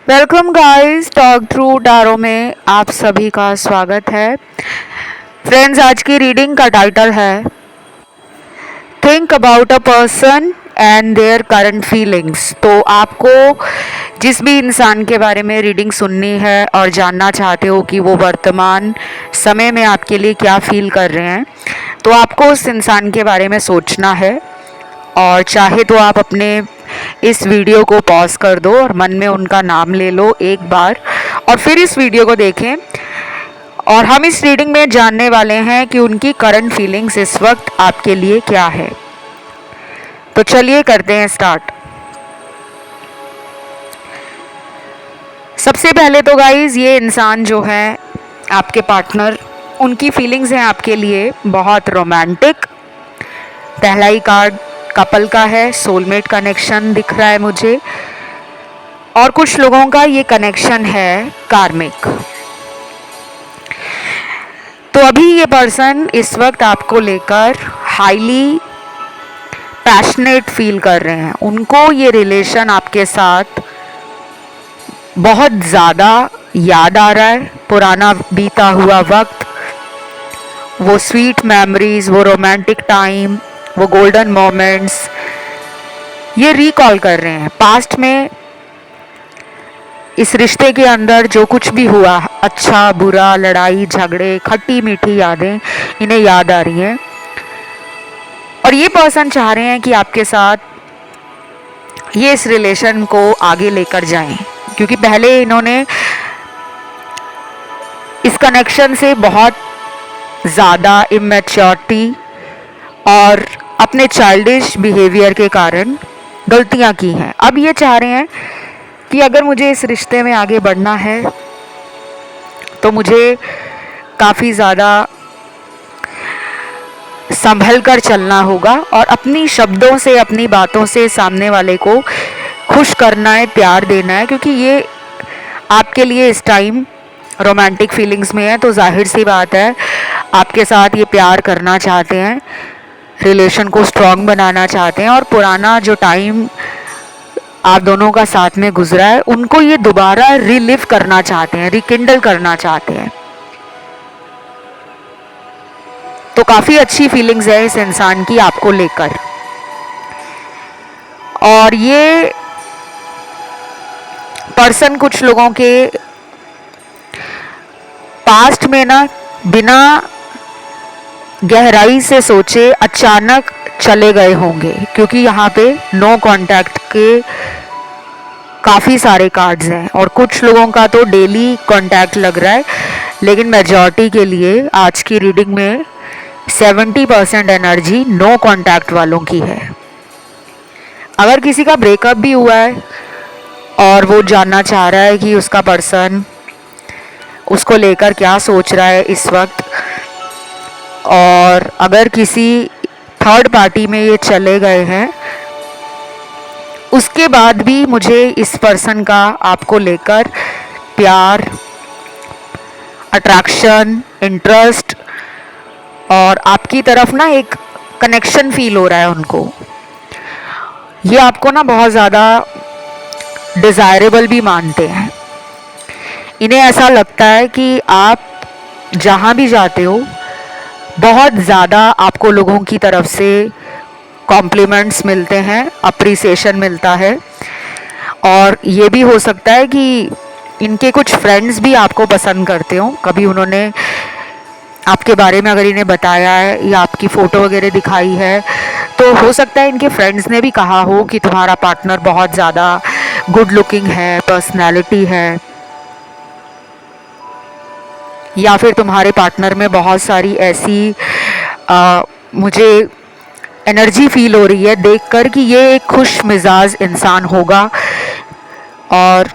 Welcome guys, talk through tarot में आप सभी का स्वागत है। फ्रेंड्स, आज की रीडिंग का टाइटल है think about a person and their current feelings. तो आपको जिस भी इंसान के बारे में रीडिंग सुननी है और जानना चाहते हो कि वो वर्तमान समय में आपके लिए क्या फील कर रहे हैं, तो आपको उस इंसान के बारे में सोचना है। और चाहे तो आप अपने इस वीडियो को पॉज कर दो और मन में उनका नाम ले लो एक बार, और फिर इस वीडियो को देखें। और हम इस रीडिंग में जानने वाले हैं कि उनकी करंट फीलिंग्स इस वक्त आपके लिए क्या है। तो चलिए करते हैं स्टार्ट। सबसे पहले तो गाइज, ये इंसान जो है आपके पार्टनर, उनकी फीलिंग्स हैं आपके लिए बहुत रोमांटिक। पहला ही कार्ड कपल का है, सोलमेट कनेक्शन दिख रहा है मुझे। और कुछ लोगों का ये कनेक्शन है कार्मिक। तो अभी ये पर्सन इस वक्त आपको लेकर हाईली पैशनेट फील कर रहे हैं। उनको ये रिलेशन आपके साथ बहुत ज़्यादा याद आ रहा है, पुराना बीता हुआ वक्त, वो स्वीट मेमोरीज, वो रोमांटिक टाइम, वो गोल्डन मोमेंट्स ये रिकॉल कर रहे हैं। पास्ट में इस रिश्ते के अंदर जो कुछ भी हुआ, अच्छा बुरा, लड़ाई झगड़े, खट्टी मीठी यादें इन्हें याद आ रही हैं। और ये पर्सन चाह रहे हैं कि आपके साथ ये इस रिलेशन को आगे लेकर जाएं, क्योंकि पहले इन्होंने इस कनेक्शन से बहुत ज़्यादा इमेच्योरिटी और अपने चाइल्डिश बिहेवियर के कारण गलतियां की हैं। अब ये चाह रहे हैं कि अगर मुझे इस रिश्ते में आगे बढ़ना है तो मुझे काफ़ी ज़्यादा संभल कर चलना होगा और अपनी शब्दों से, अपनी बातों से सामने वाले को खुश करना है, प्यार देना है। क्योंकि ये आपके लिए इस टाइम रोमांटिक फीलिंग्स में है, तो जाहिर सी बात है आपके साथ ये प्यार करना चाहते हैं, रिलेशन को स्ट्रॉन्ग बनाना चाहते हैं। और पुराना जो टाइम आप दोनों का साथ में गुजरा है, उनको ये दोबारा रिलिव करना चाहते हैं, रिकिंडल करना चाहते हैं। तो काफ़ी अच्छी फीलिंग्स है इस इंसान की आपको लेकर। और ये पर्सन कुछ लोगों के पास्ट में ना बिना गहराई से सोचे अचानक चले गए होंगे, क्योंकि यहाँ पे नो कांटेक्ट के काफ़ी सारे कार्ड्स हैं। और कुछ लोगों का तो डेली कांटेक्ट लग रहा है, लेकिन मेजॉरिटी के लिए आज की रीडिंग में 70% एनर्जी नो कांटेक्ट वालों की है। अगर किसी का ब्रेकअप भी हुआ है और वो जानना चाह रहा है कि उसका पर्सन उसको लेकर क्या सोच रहा है इस वक्त, और अगर किसी थर्ड पार्टी में ये चले गए हैं, उसके बाद भी मुझे इस पर्सन का आपको लेकर प्यार, अट्रैक्शन, इंटरेस्ट और आपकी तरफ ना एक कनेक्शन फील हो रहा है उनको। ये आपको ना बहुत ज़्यादा डिज़ायरेबल भी मानते हैं। इन्हें ऐसा लगता है कि आप जहाँ भी जाते हो बहुत ज़्यादा आपको लोगों की तरफ से कॉम्प्लीमेंट्स मिलते हैं, अप्रिसिएशन मिलता है। और ये भी हो सकता है कि इनके कुछ फ्रेंड्स भी आपको पसंद करते हो। कभी उन्होंने आपके बारे में अगर इन्हें बताया है या आपकी फ़ोटो वगैरह दिखाई है, तो हो सकता है इनके फ्रेंड्स ने भी कहा हो कि तुम्हारा पार्टनर बहुत ज़्यादा गुड लुकिंग है, पर्सनैलिटी है, या फिर तुम्हारे पार्टनर में बहुत सारी ऐसी मुझे एनर्जी फील हो रही है देखकर कि ये एक खुश मिजाज इंसान होगा और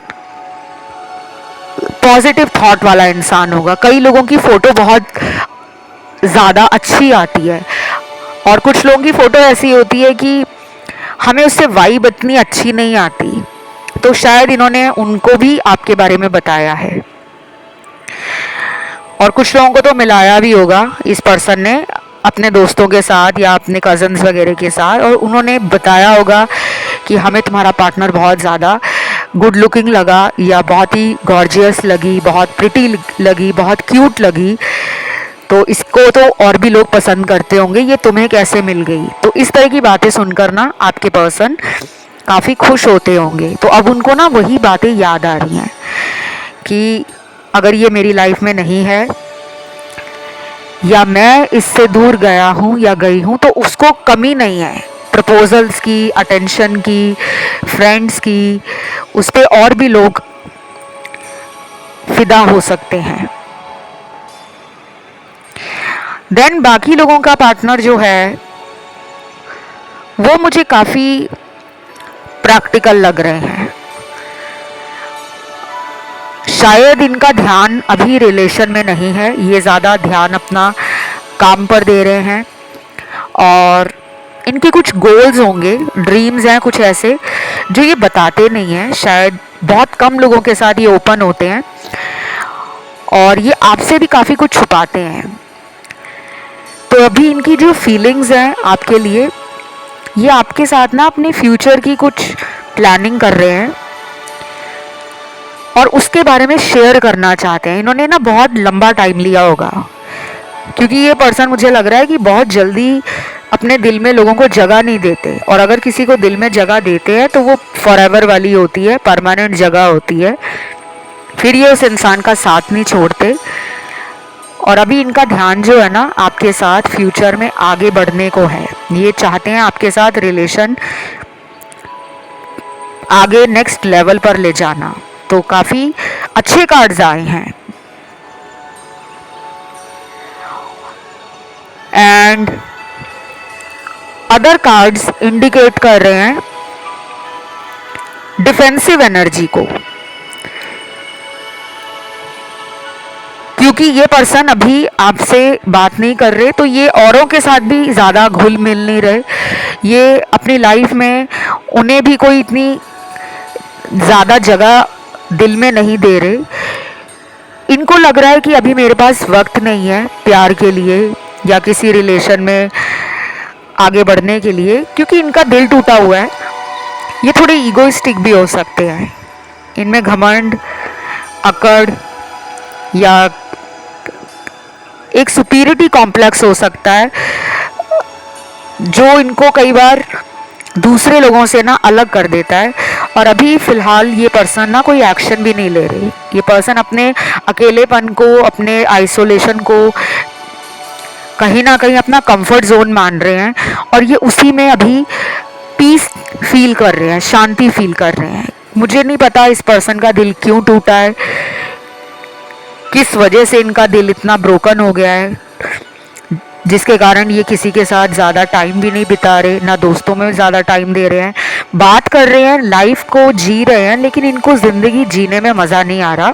पॉजिटिव थॉट वाला इंसान होगा। कई लोगों की फ़ोटो बहुत ज़्यादा अच्छी आती है और कुछ लोगों की फ़ोटो ऐसी होती है कि हमें उससे वाइब इतनी अच्छी नहीं आती। तो शायद इन्होंने उनको भी आपके बारे में बताया है। और कुछ लोगों को तो मिलाया भी होगा इस पर्सन ने अपने दोस्तों के साथ या अपने कज़न्स वगैरह के साथ, और उन्होंने बताया होगा कि हमें तुम्हारा पार्टनर बहुत ज़्यादा गुड लुकिंग लगा या बहुत ही गॉर्जियस लगी, बहुत प्रिटी लगी, बहुत क्यूट लगी, तो इसको तो और भी लोग पसंद करते होंगे, ये तुम्हें कैसे मिल गई। तो इस तरह की बातें सुनकर ना आपके पर्सन काफ़ी खुश होते होंगे। तो अब उनको ना वही बातें याद आ रही हैं कि अगर ये मेरी लाइफ में नहीं है या मैं इससे दूर गया हूँ या गई हूँ तो उसको कमी नहीं है प्रपोजल्स की, अटेंशन की, फ्रेंड्स की, उस पर और भी लोग फिदा हो सकते हैं। देन बाकी लोगों का पार्टनर जो है वो मुझे काफ़ी प्रैक्टिकल लग रहे हैं। शायद इनका ध्यान अभी रिलेशन में नहीं है, ये ज़्यादा ध्यान अपना काम पर दे रहे हैं और इनके कुछ गोल्स होंगे, ड्रीम्स हैं कुछ ऐसे जो ये बताते नहीं हैं। शायद बहुत कम लोगों के साथ ये ओपन होते हैं और ये आपसे भी काफ़ी कुछ छुपाते हैं। तो अभी इनकी जो फीलिंग्स हैं आपके लिए, ये आपके साथ ना अपने फ्यूचर की कुछ प्लानिंग कर रहे हैं और उसके बारे में शेयर करना चाहते हैं। इन्होंने ना बहुत लंबा टाइम लिया होगा क्योंकि ये पर्सन मुझे लग रहा है कि बहुत जल्दी अपने दिल में लोगों को जगह नहीं देते, और अगर किसी को दिल में जगह देते हैं तो वो फॉरएवर वाली होती है, परमानेंट जगह होती है, फिर ये उस इंसान का साथ नहीं छोड़ते। और अभी इनका ध्यान जो है ना आपके साथ फ्यूचर में आगे बढ़ने को है। ये चाहते हैं आपके साथ रिलेशन आगे नेक्स्ट लेवल पर ले जाना। तो काफ़ी अच्छे कार्ड्स आए हैं। एंड अदर कार्ड्स इंडिकेट कर रहे हैं डिफेंसिव एनर्जी को, क्योंकि ये पर्सन अभी आपसे बात नहीं कर रहे तो ये औरों के साथ भी ज़्यादा घुल मिल नहीं रहे। ये अपनी लाइफ में उन्हें भी कोई इतनी ज़्यादा जगह दिल में नहीं दे रहे। इनको लग रहा है कि अभी मेरे पास वक्त नहीं है प्यार के लिए या किसी रिलेशन में आगे बढ़ने के लिए, क्योंकि इनका दिल टूटा हुआ है। ये थोड़े ईगोइस्टिक भी हो सकते हैं, इनमें घमंड, अकड़ या एक सुपीरियरिटी कॉम्प्लेक्स हो सकता है जो इनको कई बार दूसरे लोगों से ना अलग कर देता है। और अभी फ़िलहाल ये पर्सन ना कोई एक्शन भी नहीं ले रही। ये पर्सन अपने अकेलेपन को, अपने आइसोलेशन को कहीं ना कहीं अपना कंफर्ट जोन मान रहे हैं और ये उसी में अभी पीस फील कर रहे हैं, शांति फील कर रहे हैं। मुझे नहीं पता इस पर्सन का दिल क्यों टूटा है, किस वजह से इनका दिल इतना ब्रोकन हो गया है जिसके कारण ये किसी के साथ ज़्यादा टाइम भी नहीं बिता रहे, ना दोस्तों में ज़्यादा टाइम दे रहे हैं। बात कर रहे हैं, लाइफ को जी रहे हैं, लेकिन इनको ज़िंदगी जीने में मज़ा नहीं आ रहा।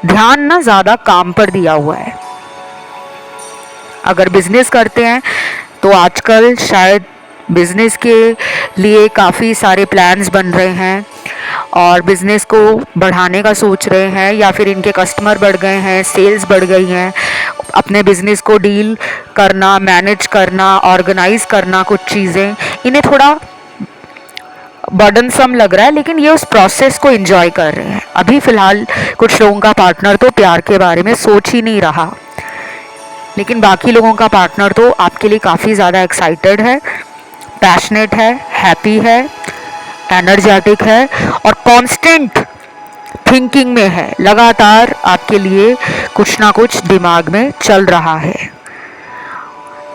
ध्यान ना ज़्यादा काम पर दिया हुआ है। अगर बिजनेस करते हैं तो आजकल शायद बिजनेस के लिए काफ़ी सारे प्लान्स बन रहे हैं और बिजनेस को बढ़ाने का सोच रहे हैं, या फिर इनके कस्टमर बढ़ गए हैं, सेल्स बढ़ गई हैं। अपने बिजनेस को डील करना, मैनेज करना, ऑर्गेनाइज करना, कुछ चीज़ें इन्हें थोड़ा बर्डनसम लग रहा है, लेकिन ये उस प्रोसेस को एंजॉय कर रहे हैं। अभी फ़िलहाल कुछ लोगों का पार्टनर तो प्यार के बारे में सोच ही नहीं रहा, लेकिन बाकी लोगों का पार्टनर तो आपके लिए काफ़ी ज़्यादा एक्साइटेड है, पैशनेट है, हैप्पी है, एनर्जेटिक है और कांस्टेंट थिंकिंग में है। लगातार आपके लिए कुछ ना कुछ दिमाग में चल रहा है।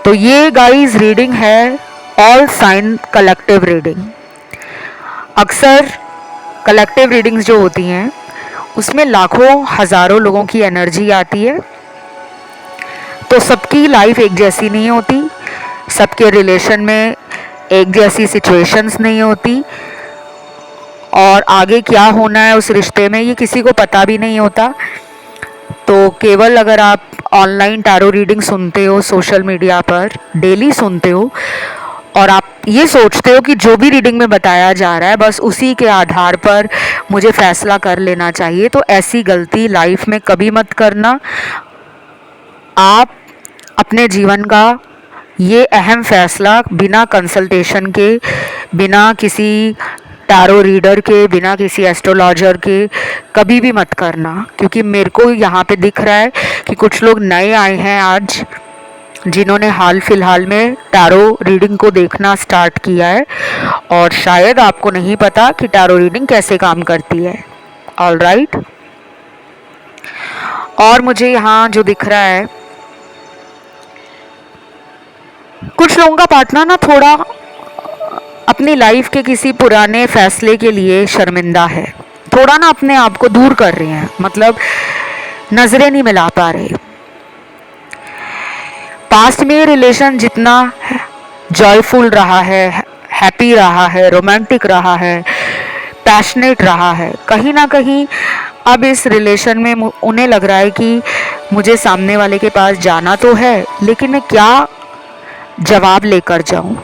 तो ये गाइस रीडिंग है ऑल साइन कलेक्टिव रीडिंग। अक्सर कलेक्टिव रीडिंग्स जो होती हैं उसमें लाखों हज़ारों लोगों की एनर्जी आती है, तो सबकी लाइफ एक जैसी नहीं होती, सबके रिलेशन में एक जैसी सिचुएशंस नहीं होती, और आगे क्या होना है उस रिश्ते में ये किसी को पता भी नहीं होता। तो केवल अगर आप ऑनलाइन टैरो रीडिंग सुनते हो, सोशल मीडिया पर डेली सुनते हो और आप ये सोचते हो कि जो भी रीडिंग में बताया जा रहा है बस उसी के आधार पर मुझे फैसला कर लेना चाहिए, तो ऐसी गलती लाइफ में कभी मत करना। आप अपने जीवन का ये अहम फैसला बिना कंसल्टेशन के, बिना किसी टैरो रीडर के, बिना किसी एस्ट्रोलॉजर के कभी भी मत करना, क्योंकि मेरे को यहाँ पे दिख रहा है कि कुछ लोग नए आए हैं आज, जिन्होंने हाल फिलहाल में टैरो रीडिंग को देखना स्टार्ट किया है, और शायद आपको नहीं पता कि टैरो रीडिंग कैसे काम करती है। All right. और मुझे यहाँ जो दिख रहा है, कुछ लोगों का पार्टनर ना थोड़ा अपनी लाइफ के किसी पुराने फैसले के लिए शर्मिंदा है, थोड़ा ना अपने आप को दूर कर रहे हैं, मतलब नजरें नहीं मिला पा रहे। पास्ट में रिलेशन जितना जॉयफुल रहा है, हैप्पी रहा है, रोमांटिक रहा है, पैशनेट रहा है, कहीं ना कहीं अब इस रिलेशन में उन्हें लग रहा है कि मुझे सामने वाले के पास जाना तो है, लेकिन मैं क्या जवाब लेकर जाऊं,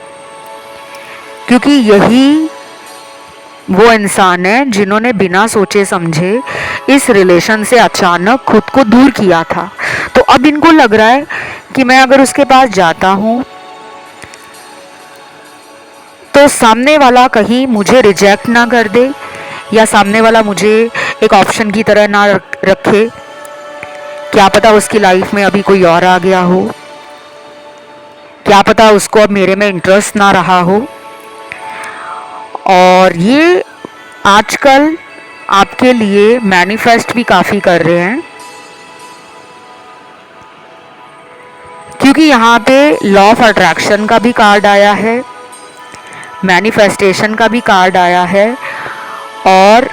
क्योंकि यही वो इंसान है जिन्होंने बिना सोचे समझे इस रिलेशन से अचानक खुद को दूर किया था। तो अब इनको लग रहा है कि मैं अगर उसके पास जाता हूं तो सामने वाला कहीं मुझे रिजेक्ट ना कर दे, या सामने वाला मुझे एक ऑप्शन की तरह ना रखे। क्या पता उसकी लाइफ में अभी कोई और आ गया हो, क्या पता उसको अब मेरे में इंटरेस्ट ना रहा हो। और ये आजकल आपके लिए मैनिफेस्ट भी काफ़ी कर रहे हैं, क्योंकि यहाँ पे लॉ ऑफ अट्रैक्शन का भी कार्ड आया है, मैनिफेस्टेशन का भी कार्ड आया है, और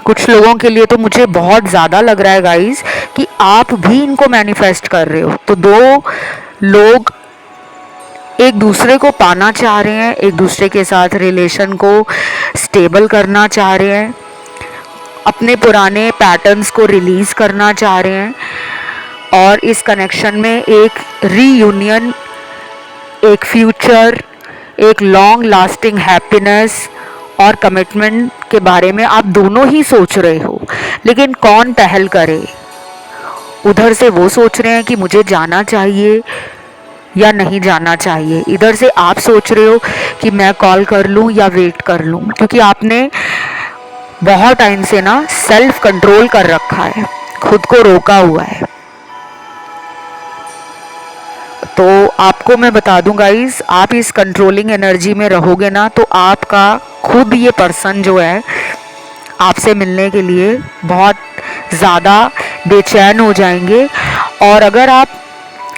कुछ लोगों के लिए तो मुझे बहुत ज़्यादा लग रहा है गाइस कि आप भी इनको मैनिफेस्ट कर रहे हो। तो दो लोग एक दूसरे को पाना चाह रहे हैं, एक दूसरे के साथ रिलेशन को स्टेबल करना चाह रहे हैं, अपने पुराने पैटर्न्स को रिलीज़ करना चाह रहे हैं, और इस कनेक्शन में एक रीयूनियन, एक फ्यूचर, एक लॉन्ग लास्टिंग हैप्पीनेस और कमिटमेंट के बारे में आप दोनों ही सोच रहे हो। लेकिन कौन पहल करे? उधर से वो सोच रहे हैं कि मुझे जाना चाहिए या नहीं जाना चाहिए, इधर से आप सोच रहे हो कि मैं कॉल कर लूं या वेट कर लूं, क्योंकि आपने बहुत टाइम से ना सेल्फ कंट्रोल कर रखा है, खुद को रोका हुआ है। तो आपको मैं बता दूं गाइस, आप इस कंट्रोलिंग एनर्जी में रहोगे ना तो आपका खुद ये पर्सन जो है आपसे मिलने के लिए बहुत ज़्यादा बेचैन हो जाएंगे। और अगर आप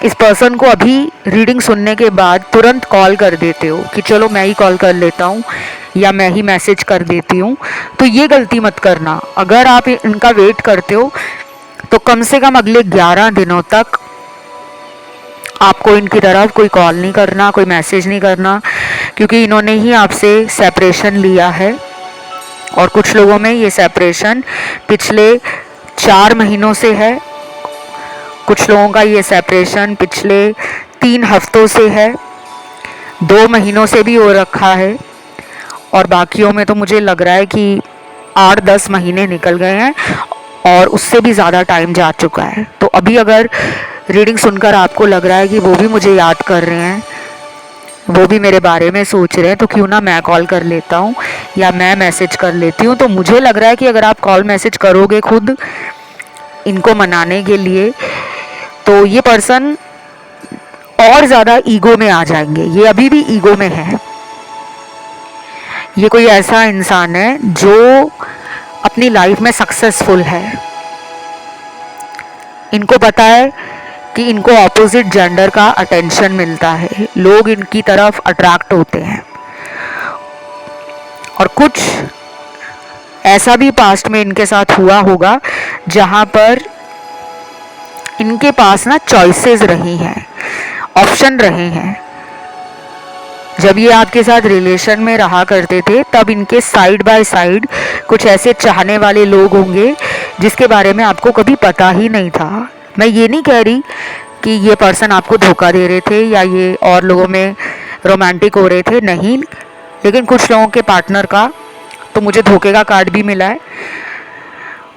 इस पर्सन को अभी रीडिंग सुनने के बाद तुरंत कॉल कर देते हो कि चलो मैं ही कॉल कर लेता हूँ या मैं ही मैसेज कर देती हूँ, तो ये गलती मत करना। अगर आप इनका वेट करते हो तो कम से कम अगले 11 दिनों तक आपको इनकी तरफ कोई कॉल नहीं करना, कोई मैसेज नहीं करना, क्योंकि इन्होंने ही आपसे सेपरेशन लिया है। और कुछ लोगों में ये सेपरेशन पिछले 4 महीनों से है, कुछ लोगों का ये सेपरेशन पिछले 3 हफ्तों से है, 2 महीनों से भी हो रखा है, और बाकियों में तो मुझे लग रहा है कि 8-10 महीने निकल गए हैं और उससे भी ज़्यादा टाइम जा चुका है। तो अभी अगर रीडिंग सुनकर आपको लग रहा है कि वो भी मुझे याद कर रहे हैं, वो भी मेरे बारे में सोच रहे हैं, तो क्यों ना मैं कॉल कर लेता हूँ या मैं मैसेज कर लेती हूँ। तो मुझे लग रहा है कि अगर आप कॉल मैसेज करोगे खुद इनको मनाने के लिए, तो ये पर्सन और ज़्यादा ईगो में आ जाएंगे। ये अभी भी ईगो में है। ये कोई ऐसा इंसान है जो अपनी लाइफ में सक्सेसफुल है। इनको पता है कि इनको ऑपोजिट जेंडर का अटेंशन मिलता है, लोग इनकी तरफ अट्रैक्ट होते हैं। और कुछ ऐसा भी पास्ट में इनके साथ हुआ होगा जहां पर इनके पास ना चॉइसेस रही हैं, ऑप्शन रहे हैं। जब ये आपके साथ रिलेशन में रहा करते थे तब इनके साइड बाय साइड कुछ ऐसे चाहने वाले लोग होंगे जिसके बारे में आपको कभी पता ही नहीं था। मैं ये नहीं कह रही कि ये पर्सन आपको धोखा दे रहे थे या ये और लोगों में रोमांटिक हो रहे थे, नहीं। लेकिन कुछ लोगों के पार्टनर का तो मुझे धोखे का कार्ड भी मिला है,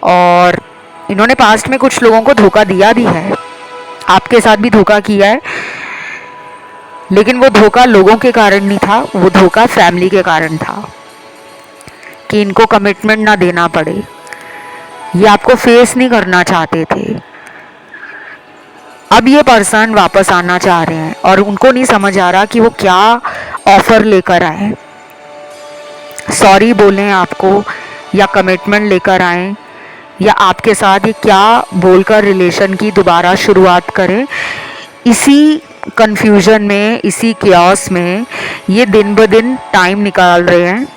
और इन्होंने पास्ट में कुछ लोगों को धोखा दिया भी है, आपके साथ भी धोखा किया है। लेकिन वो धोखा लोगों के कारण नहीं था, वो धोखा फैमिली के कारण था कि इनको कमिटमेंट ना देना पड़े। ये आपको फेस नहीं करना चाहते थे। अब ये पर्सन वापस आना चाह रहे हैं और उनको नहीं समझ आ रहा कि वो क्या ऑफर लेकर आए। सॉरी बोलें आपको, या कमिटमेंट लेकर आए, या आपके साथ ये क्या बोलकर रिलेशन की दोबारा शुरुआत करें। इसी कंफ्यूजन में, इसी क्यास में ये दिन ब दिन टाइम निकाल रहे हैं।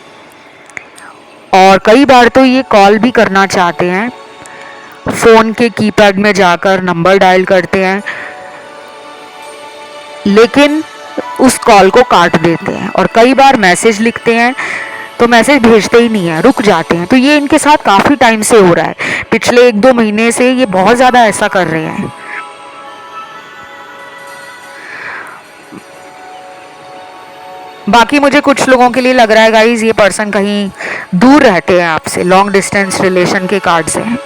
और कई बार तो ये कॉल भी करना चाहते हैं, फ़ोन के कीपैड में जाकर नंबर डायल करते हैं, लेकिन उस कॉल को काट देते हैं। और कई बार मैसेज लिखते हैं तो मैसेज भेजते ही नहीं है, रुक जाते हैं। तो ये इनके साथ काफ़ी टाइम से हो रहा है, पिछले 1-2 महीने से ये बहुत ज़्यादा ऐसा कर रहे हैं। बाकी मुझे कुछ लोगों के लिए लग रहा है गाइज, ये पर्सन कहीं दूर रहते हैं आपसे, लॉन्ग डिस्टेंस रिलेशन के कार्ड से हैं,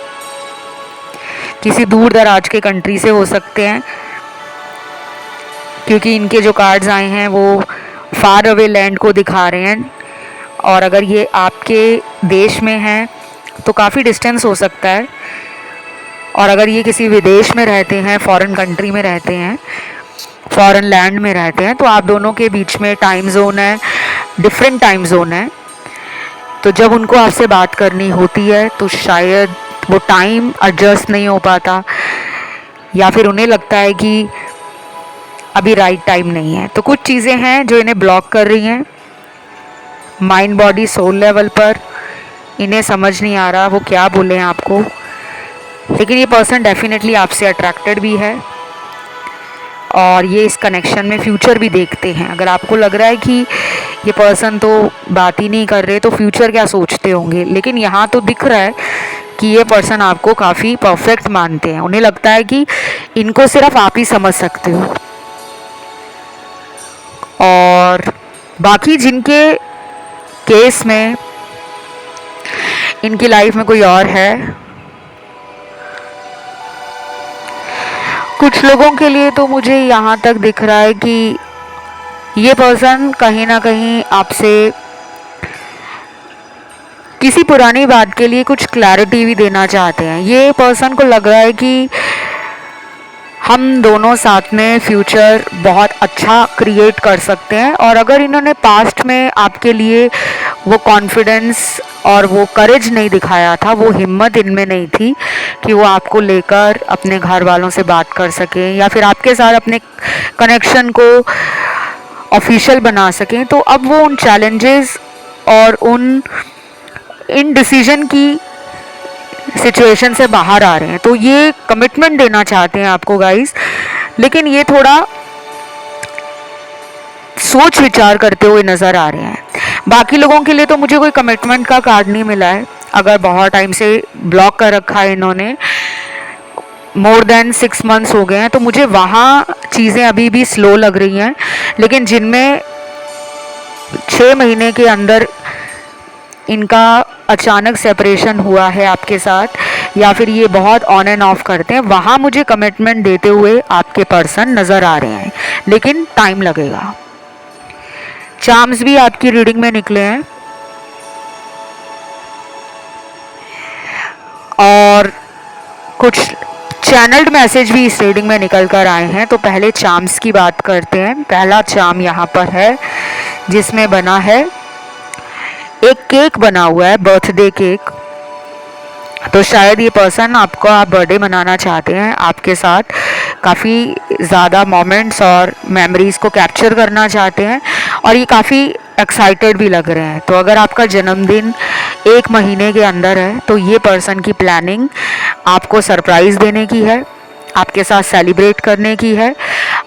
किसी दूर दराज के कंट्री से हो सकते हैं, क्योंकि इनके जो कार्ड्स आए हैं वो फार अवे लैंड को दिखा रहे हैं। और अगर ये आपके देश में हैं तो काफ़ी डिस्टेंस हो सकता है, और अगर ये किसी विदेश में रहते हैं, फॉरेन कंट्री में रहते हैं, फॉरेन लैंड में रहते हैं, तो आप दोनों के बीच में टाइम जोन है, डिफरेंट टाइम जोन है। तो जब उनको आपसे बात करनी होती है तो शायद वो टाइम एडजस्ट नहीं हो पाता, या फिर उन्हें लगता है कि अभी राइट टाइम नहीं है। तो कुछ चीज़ें हैं जो इन्हें ब्लॉक कर रही हैं माइंड बॉडी सोल लेवल पर। इन्हें समझ नहीं आ रहा वो क्या बोले हैं आपको, लेकिन ये पर्सन डेफिनेटली आपसे अट्रैक्टेड भी है और ये इस कनेक्शन में फ्यूचर भी देखते हैं। अगर आपको लग रहा है कि ये पर्सन तो बात ही नहीं कर रहे तो फ्यूचर क्या सोचते होंगे, लेकिन यहाँ तो दिख रहा है कि ये पर्सन आपको काफ़ी परफेक्ट मानते हैं। उन्हें लगता है कि इनको सिर्फ आप ही समझ सकते हो। और बाकी जिनके केस में इनकी लाइफ में कोई और है, कुछ लोगों के लिए तो मुझे यहाँ तक दिख रहा है कि ये पर्सन कहीं ना कहीं आपसे किसी पुरानी बात के लिए कुछ क्लैरिटी भी देना चाहते हैं। ये पर्सन को लग रहा है कि हम दोनों साथ में फ्यूचर बहुत अच्छा क्रिएट कर सकते हैं, और अगर इन्होंने पास्ट में आपके लिए वो कॉन्फिडेंस और वो करेज नहीं दिखाया था, वो हिम्मत इनमें नहीं थी कि वो आपको लेकर अपने घर वालों से बात कर सकें या फिर आपके साथ अपने कनेक्शन को ऑफिशियल बना सकें, तो अब वो उन चैलेंजेस और उन इन डिसीजन की सिचुएशन से बाहर आ रहे हैं। तो ये कमिटमेंट देना चाहते हैं आपको गाइस, लेकिन ये थोड़ा सोच विचार करते हुए नज़र आ रहे हैं। बाकी लोगों के लिए तो मुझे कोई कमिटमेंट का कार्ड नहीं मिला है। अगर बहुत टाइम से ब्लॉक कर रखा है इन्होंने, मोर देन 6 मंथ्स हो गए हैं, तो मुझे वहाँ चीज़ें अभी भी स्लो लग रही हैं। लेकिन जिनमें 6 महीने के अंदर इनका अचानक सेपरेशन हुआ है आपके साथ, या फिर ये बहुत ऑन एंड ऑफ करते हैं, वहाँ मुझे कमिटमेंट देते हुए आपके पर्सन नज़र आ रहे हैं, लेकिन टाइम लगेगा। चार्म्स भी आपकी रीडिंग में निकले हैं और कुछ चैनल्ड मैसेज भी इस रीडिंग में निकल कर आए हैं। तो पहले चार्म्स की बात करते हैं। पहला चार्म यहाँ पर है जिसमें बना है एक केक बना हुआ है, बर्थडे केक। तो शायद ये पर्सन आपका आप बर्थडे मनाना चाहते हैं, आपके साथ काफ़ी ज़्यादा मोमेंट्स और मेमोरीज़ को कैप्चर करना चाहते हैं, और ये काफ़ी एक्साइटेड भी लग रहे हैं। तो अगर आपका जन्मदिन 1 महीने के अंदर है तो ये पर्सन की प्लानिंग आपको सरप्राइज़ देने की है, आपके साथ सेलिब्रेट करने की है,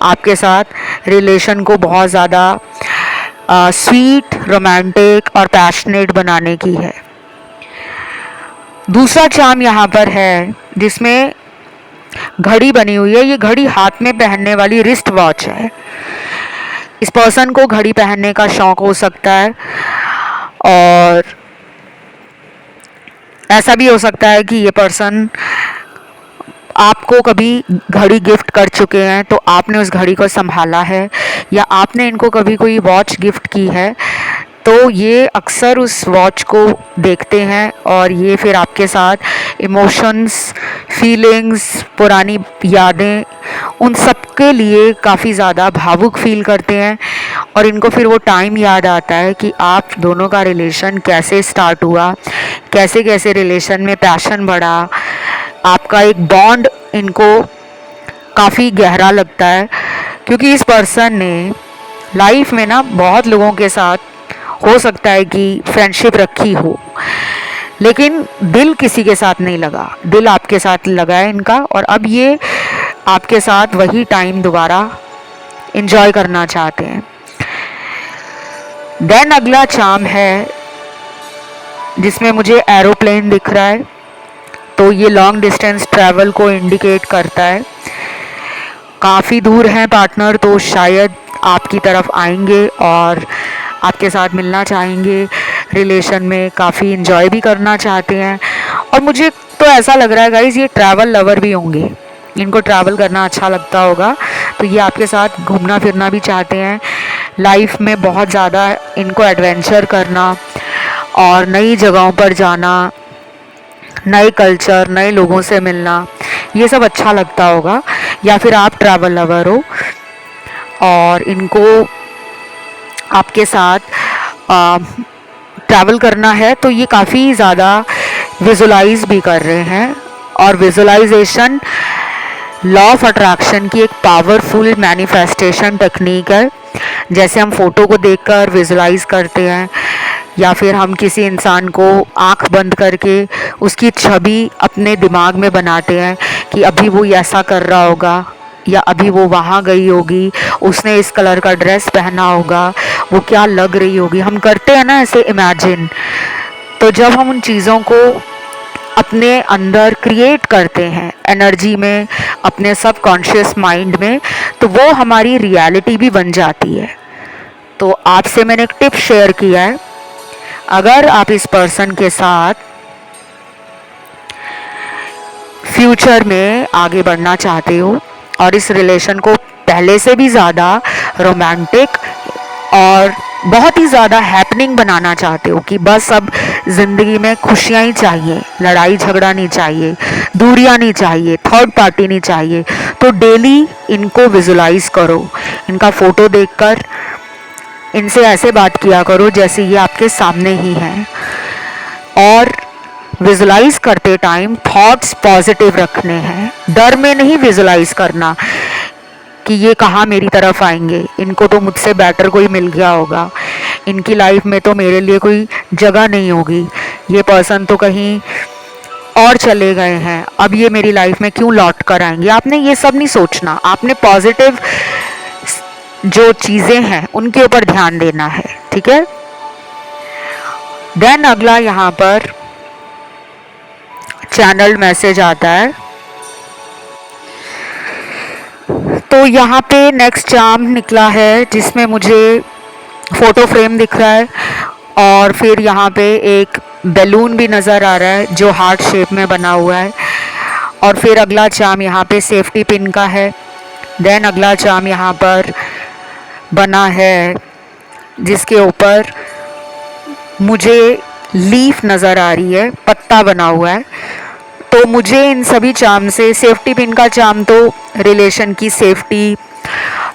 आपके साथ रिलेशन को बहुत ज़्यादा स्वीट, रोमांटिक और पैशनेट बनाने की है। दूसरा चार्म यहाँ पर है जिसमें घड़ी बनी हुई है। ये घड़ी हाथ में पहनने वाली रिस्ट वॉच है। इस पर्सन को घड़ी पहनने का शौक हो सकता है, और ऐसा भी हो सकता है कि ये पर्सन आपको कभी घड़ी गिफ्ट कर चुके हैं तो आपने उस घड़ी को संभाला है, या आपने इनको कभी कोई वॉच गिफ्ट की है, तो ये अक्सर उस वॉच को देखते हैं और ये फिर आपके साथ इमोशंस, फीलिंग्स, पुरानी यादें, उन सब के लिए काफ़ी ज़्यादा भावुक फील करते हैं। और इनको फिर वो टाइम याद आता है कि आप दोनों का रिलेशन कैसे स्टार्ट हुआ, कैसे कैसे रिलेशन में पैशन बढ़ा, आपका एक बॉन्ड इनको काफ़ी गहरा लगता है। क्योंकि इस पर्सन ने लाइफ में ना बहुत लोगों के साथ हो सकता है कि फ्रेंडशिप रखी हो, लेकिन दिल किसी के साथ नहीं लगा। दिल आपके साथ लगा है इनका, और अब ये आपके साथ वही टाइम दोबारा एंजॉय करना चाहते हैं। देन अगला चार्म है जिसमें मुझे एरोप्लेन दिख रहा है, तो ये लॉन्ग डिस्टेंस ट्रैवल को इंडिकेट करता है। काफ़ी दूर हैं पार्टनर, तो शायद आपकी तरफ आएंगे और आपके साथ मिलना चाहेंगे, रिलेशन में काफ़ी इन्जॉय भी करना चाहते हैं। और मुझे तो ऐसा लग रहा है गाइज़, ये ट्रैवल लवर भी होंगे, इनको ट्रैवल करना अच्छा लगता होगा, तो ये आपके साथ घूमना फिरना भी चाहते हैं। लाइफ में बहुत ज़्यादा इनको एडवेंचर करना और नई जगहों पर जाना, नए कल्चर, नए लोगों से मिलना, ये सब अच्छा लगता होगा। या फिर आप ट्रैवल लवर हो और इनको आपके साथ ट्रैवल करना है, तो ये काफ़ी ज़्यादा विजुलाइज भी कर रहे हैं। और विजुलाइजेशन लॉ ऑफ अट्रैक्शन की एक पावरफुल मैनिफेस्टेशन टेक्निक है। जैसे हम फोटो को देखकर विजुलाइज करते हैं, या फिर हम किसी इंसान को आंख बंद करके उसकी छवि अपने दिमाग में बनाते हैं कि अभी वो ऐसा कर रहा होगा, या अभी वो वहाँ गई होगी, उसने इस कलर का ड्रेस पहना होगा, वो क्या लग रही होगी, हम करते हैं ना ऐसे इमेजिन। तो जब हम उन चीज़ों को अपने अंदर क्रिएट करते हैं एनर्जी में, अपने सबकॉन्शियस माइंड में, तो वो हमारी रियलिटी भी बन जाती है। तो आपसे मैंने एक टिप शेयर किया है, अगर आप इस पर्सन के साथ फ्यूचर में आगे बढ़ना चाहते हो और इस रिलेशन को पहले से भी ज़्यादा रोमांटिक और बहुत ही ज़्यादा हैपनिंग बनाना चाहते हो कि बस अब ज़िंदगी में खुशियाँ ही चाहिए, लड़ाई झगड़ा नहीं चाहिए, दूरियाँ नहीं चाहिए, थर्ड पार्टी नहीं चाहिए, तो डेली इनको विजुलाइज करो। इनका फ़ोटो देखकर इनसे ऐसे बात किया करो जैसे ये आपके सामने ही हैं। और विजुलाइज करते टाइम थॉट्स पॉजिटिव रखने हैं, डर में नहीं विजुलाइज करना कि ये कहाँ मेरी तरफ आएंगे, इनको तो मुझसे बेटर कोई मिल गया होगा, इनकी लाइफ में तो मेरे लिए कोई जगह नहीं होगी, ये पर्सन तो कहीं और चले गए हैं, अब ये मेरी लाइफ में क्यों लौट कर आएंगे। आपने ये सब नहीं सोचना, आपने पॉजिटिव जो चीज़ें हैं उनके ऊपर ध्यान देना है, ठीक है। देन अगला यहाँ पर चैनल मैसेज आता है, तो यहाँ पे नेक्स्ट चार्म निकला है जिसमें मुझे फ़ोटो फ्रेम दिख रहा है और फिर यहाँ पे एक बैलून भी नज़र आ रहा है जो हार्ट शेप में बना हुआ है। और फिर अगला चार्म यहाँ पे सेफ्टी पिन का है। देन अगला चार्म यहाँ पर बना है जिसके ऊपर मुझे लीफ नज़र आ रही है, पत्ता बना हुआ है। तो मुझे इन सभी चार्म से, सेफ्टी पिन का चार्म तो रिलेशन की सेफ्टी,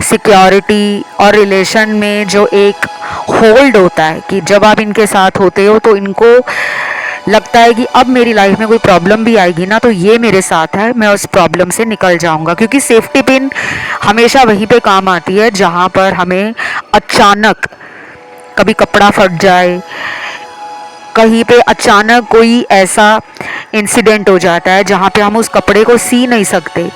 सिक्योरिटी और रिलेशन में जो एक होल्ड होता है कि जब आप इनके साथ होते हो तो इनको लगता है कि अब मेरी लाइफ में कोई प्रॉब्लम भी आएगी ना तो ये मेरे साथ है, मैं उस प्रॉब्लम से निकल जाऊंगा। क्योंकि सेफ्टी पिन हमेशा वहीं पे काम आती है जहाँ पर हमें अचानक कभी कपड़ा फट जाए, कहीं पे अचानक कोई ऐसा इंसिडेंट हो जाता है जहाँ पे हम उस कपड़े को सी नहीं सकते,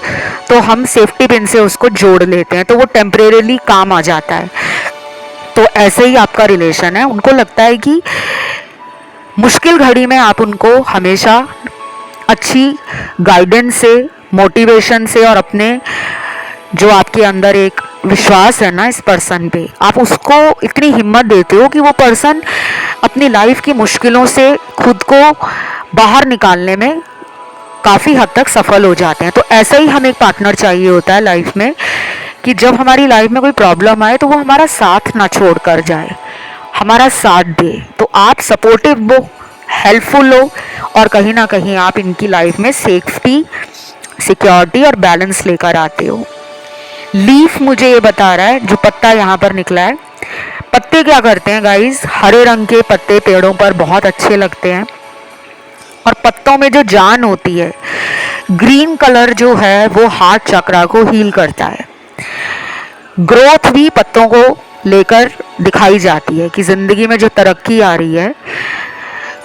तो हम सेफ्टी पिन से उसको जोड़ लेते हैं, तो वो टेम्परेरीली काम आ जाता है। तो ऐसे ही आपका रिलेशन है, उनको लगता है कि मुश्किल घड़ी में आप उनको हमेशा अच्छी गाइडेंस से, मोटिवेशन से और अपने जो आपके अंदर एक विश्वास है ना इस पर्सन पे, आप उसको इतनी हिम्मत देते हो कि वो पर्सन अपनी लाइफ की मुश्किलों से खुद को बाहर निकालने में काफ़ी हद तक सफल हो जाते हैं। तो ऐसा ही हमें एक पार्टनर चाहिए होता है लाइफ में कि जब हमारी लाइफ में कोई प्रॉब्लम आए तो वो हमारा साथ ना छोड़ कर जाए, हमारा साथ दे। तो आप सपोर्टिव हो, हेल्पफुल हो, और कहीं ना कहीं आप इनकी लाइफ में सेफ्टी, सिक्योरिटी और बैलेंस लेकर आते हो। लीफ मुझे ये बता रहा है, जो पत्ता यहाँ पर निकला है, पत्ते क्या करते हैं गाइस, हरे रंग के पत्ते पेड़ों पर बहुत अच्छे लगते हैं, और पत्तों में जो जान होती है, ग्रीन कलर जो है वो हार्ट चक्रा को हील करता है। ग्रोथ भी पत्तों को लेकर दिखाई जाती है कि जिंदगी में जो तरक्की आ रही है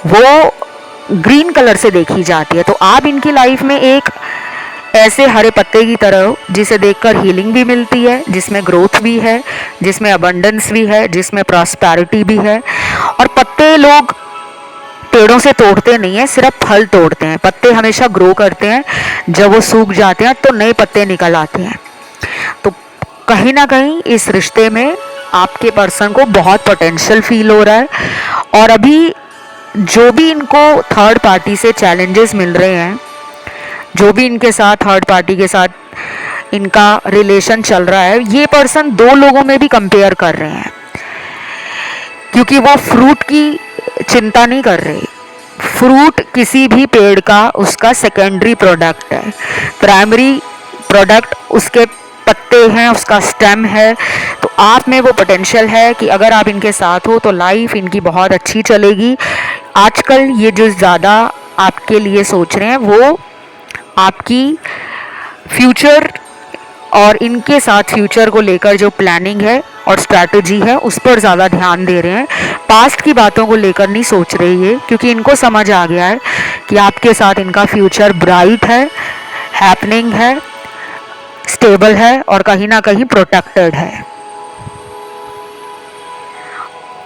वो ग्रीन कलर से देखी जाती है। तो आप इनकी लाइफ में एक ऐसे हरे पत्ते की तरह हो जिसे देखकर हीलिंग भी मिलती है, जिसमें ग्रोथ भी है, जिसमें अबंडेंस भी है, जिसमें प्रॉस्पेरिटी भी है। और पत्ते लोग पेड़ों से तोड़ते नहीं है, सिर्फ फल तोड़ते हैं। पत्ते हमेशा ग्रो करते हैं, जब वो सूख जाते हैं तो नए पत्ते निकल आते हैं। तो कहीं ना कहीं इस रिश्ते में आपके पर्सन को बहुत पोटेंशियल फील हो रहा है, और अभी जो भी इनको थर्ड पार्टी से चैलेंजेस मिल रहे हैं, जो भी इनके साथ थर्ड पार्टी के साथ इनका रिलेशन चल रहा है, ये पर्सन दो लोगों में भी कंपेयर कर रहे हैं, क्योंकि वो फ्रूट की चिंता नहीं कर रहे। फ्रूट किसी भी पेड़ का उसका सेकेंडरी प्रोडक्ट है, प्राइमरी प्रोडक्ट उसके पत्ते हैं, उसका स्टेम है। तो आप में वो पोटेंशियल है कि अगर आप इनके साथ हो तो लाइफ इनकी बहुत अच्छी चलेगी। आजकल ये जो ज़्यादा आपके लिए सोच रहे हैं वो आपकी फ्यूचर और इनके साथ फ्यूचर को लेकर जो प्लानिंग है और स्ट्रैटेजी है उस पर ज़्यादा ध्यान दे रहे हैं। पास्ट की बातों को लेकर नहीं सोच रहे ये, क्योंकि इनको समझ आ गया है कि आपके साथ इनका फ्यूचर ब्राइट है, हैपनिंग है, स्टेबल है और कहीं ना कहीं प्रोटेक्टेड है।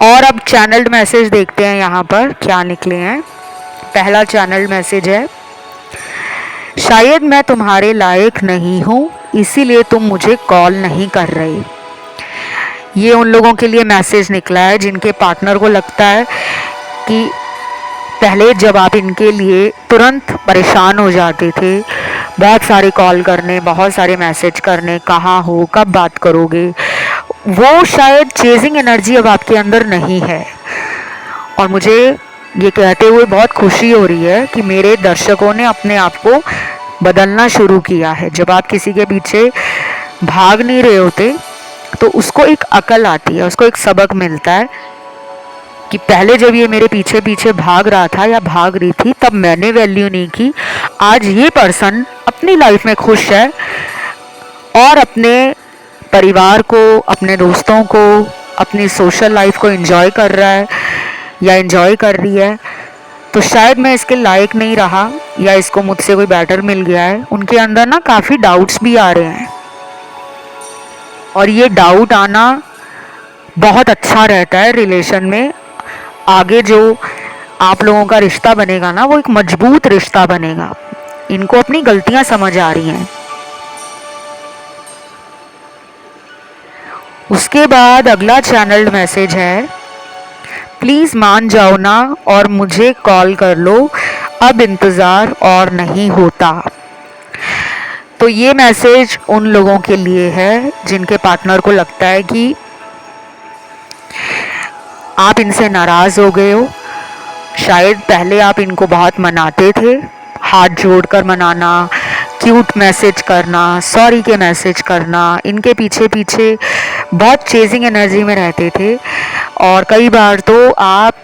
और अब चैनल्ड मैसेज देखते हैं यहाँ पर क्या निकले हैं। पहला चैनल्ड मैसेज है, शायद मैं तुम्हारे लायक नहीं हूँ इसीलिए तुम मुझे कॉल नहीं कर रहे। ये उन लोगों के लिए मैसेज निकला है जिनके पार्टनर को लगता है कि पहले जब आप इनके लिए तुरंत परेशान हो जाते थे, बहुत सारे कॉल करने, बहुत सारे मैसेज करने, कहाँ हो, कब बात करोगे, वो शायद चेजिंग एनर्जी अब आपके अंदर नहीं है। और मुझे ये कहते हुए बहुत खुशी हो रही है कि मेरे दर्शकों ने अपने आप को बदलना शुरू किया है। जब आप किसी के पीछे भाग नहीं रहे होते तो उसको एक अकल आती है, उसको एक सबक मिलता है कि पहले जब ये मेरे पीछे पीछे भाग रहा था या भाग रही थी तब मैंने वैल्यू नहीं की। आज ये पर्सन अपनी लाइफ में खुश है और अपने परिवार को, अपने दोस्तों को, अपनी सोशल लाइफ को एंजॉय कर रहा है या एंजॉय कर रही है। तो शायद मैं इसके लायक नहीं रहा या इसको मुझसे कोई बेटर मिल गया है। उनके अंदर ना काफ़ी डाउट्स भी आ रहे हैं, और ये डाउट आना बहुत अच्छा रहता है रिलेशन में। आगे जो आप लोगों का रिश्ता बनेगा ना वो एक मजबूत रिश्ता बनेगा। इनको अपनी गलतियां समझ आ रही हैं। उसके बाद अगला चैनल्ड मैसेज है, प्लीज़ मान जाओ ना और मुझे कॉल कर लो, अब इंतज़ार और नहीं होता। तो ये मैसेज उन लोगों के लिए है जिनके पार्टनर को लगता है कि आप इनसे नाराज़ हो गए हो। शायद पहले आप इनको बहुत मनाते थे, हाथ जोड़कर मनाना, क्यूट मैसेज करना, सॉरी के मैसेज करना, इनके पीछे पीछे बहुत चेजिंग एनर्जी में रहते थे। और कई बार तो आप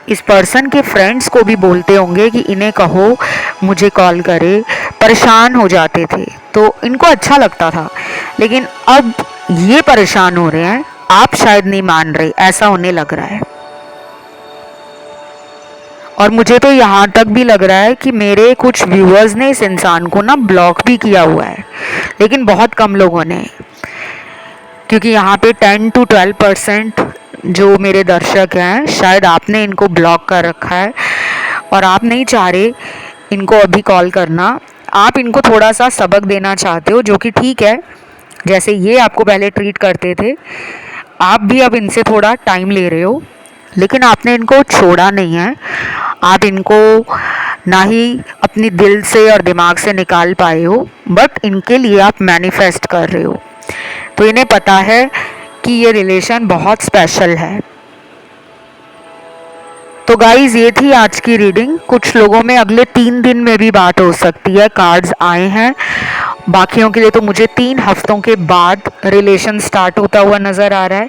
इस पर्सन के फ्रेंड्स को भी बोलते होंगे कि इन्हें कहो मुझे कॉल करे, परेशान हो जाते थे। तो इनको अच्छा लगता था, लेकिन अब ये परेशान हो रहे हैं, आप शायद नहीं मान रहे, ऐसा होने लग रहा है। और मुझे तो यहाँ तक भी लग रहा है कि मेरे कुछ व्यूअर्स ने इस इंसान को ना ब्लॉक भी किया हुआ है, लेकिन बहुत कम लोगों ने, क्योंकि यहाँ पे 10 to 12% जो मेरे दर्शक हैं शायद आपने इनको ब्लॉक कर रखा है और आप नहीं चाह रहे इनको अभी कॉल करना। आप इनको थोड़ा सा सबक देना चाहते हो, जो कि ठीक है। जैसे ये आपको पहले ट्रीट करते थे, आप भी अब इनसे थोड़ा टाइम ले रहे हो, लेकिन आपने इनको छोड़ा नहीं है। आप इनको ना ही अपनी दिल से और दिमाग से निकाल पाए हो, बट इनके लिए आप मैनिफेस्ट कर रहे हो। तो इन्हें पता है कि ये रिलेशन बहुत स्पेशल है। तो गाइज ये थी आज की रीडिंग। कुछ लोगों में अगले 3 दिन में भी बात हो सकती है, कार्ड्स आए हैं। बाकियों के लिए तो मुझे 3 हफ्तों के बाद रिलेशन स्टार्ट होता हुआ नज़र आ रहा है,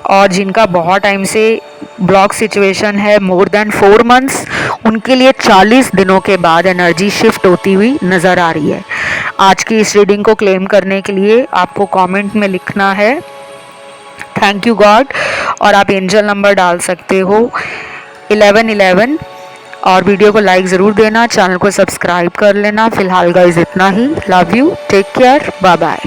और जिनका बहुत टाइम से ब्लॉक सिचुएशन है, मोर देन 4 मंथ्स, उनके लिए 40 दिनों के बाद एनर्जी शिफ्ट होती हुई नज़र आ रही है। आज की इस रीडिंग को क्लेम करने के लिए आपको कमेंट में लिखना है थैंक यू गॉड, और आप एंजल नंबर डाल सकते हो 1111, और वीडियो को लाइक ज़रूर देना, चैनल को सब्सक्राइब कर लेना। फिलहाल गाइस इतना ही। Love you, take care, bye bye.